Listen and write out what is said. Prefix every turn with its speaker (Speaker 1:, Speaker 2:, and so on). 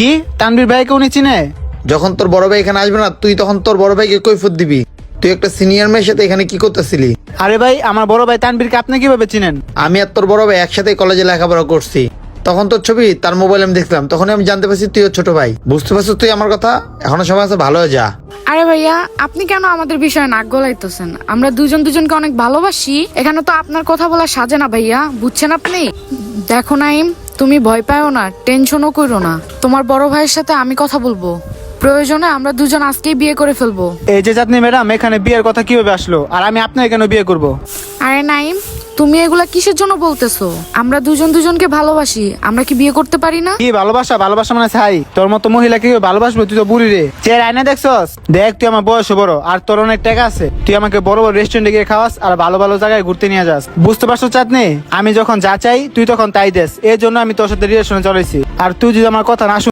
Speaker 1: কি তানভীর ভাইকে উনি চিনে?
Speaker 2: যখন তোর বড় ভাই এখানে আসবে না, তুই তখন তোর বড় ভাইকে কৈফিয়ত দিবি তুই একটা সিনিয়র মেয়ের সাথে এখানে কি করতেছিলি।
Speaker 1: আরে ভাই, আমার বড় ভাই তানভীরকে আপনি কিভাবে চিনেন?
Speaker 2: আমি আর তোর বড় ভাই একসাথে কলেজে লেখাপড়া করছি। তখন তোর ছবি তার মোবাইলে আমি দেখলাম, তখনই আমি জানতে পারছি তুই ওর ছোট ভাই। বুঝতে পারছিস তুই আমার কথা? এখনো সময় আছে, ভালো হয়ে যা।
Speaker 3: আরে ভাইয়া, আপনি কেন আমাদের বিষয়ে নাক গলাইতেছেন? আমরা দুজন দুজনকে অনেক ভালোবাসি। এখানে তো আপনার কথা বলা সাজে না ভাইয়া, বুঝছেন আপনি? দেখো নাইম, তুমি ভয় পাও না, টেনশনও করো না। তোমার বড় ভাইয়ের সাথে আমি কথা বলবো, প্রয়োজনে আমরা দুজন আজকেই বিয়ে করে ফেলবো।
Speaker 1: এই যে চাঁদনি ম্যাডাম, এখানে বিয়ের কথা কিভাবে আসলো? আর আমি আপনার কেন বিয়ে করব?
Speaker 3: আরে নাইম, তুমি এগুলা কিসের জন্য বলতেছো? আমরা দুজন দুজনকে ভালোবাসি, আমরা কি বিয়ে করতে পারি না?
Speaker 1: কি ভালোবাসা? ভালোবাসা মানে ছাই। তোর মতো মহিলা কি ভালোবাসবো? তুই তো বুড়ি রে। চেহারা আয়না দেখছস? দেখ, তুই আমার বয়স বড় আর তোর অনেক টাকা আছে। তুই আমাকে বড় বড় রেস্টুরেন্টে গিয়ে খাওয়াস আর ভালো ভালো জায়গায় ঘুরতে নিয়ে যাস। বুঝতে পারছো চাঁদনি? আমি যখন যা চাই তুই তখন তাই দেস। এর জন্য আমি তোর সাথে রিলেশনে চলেছি। আর তুই যদি আমার কথা না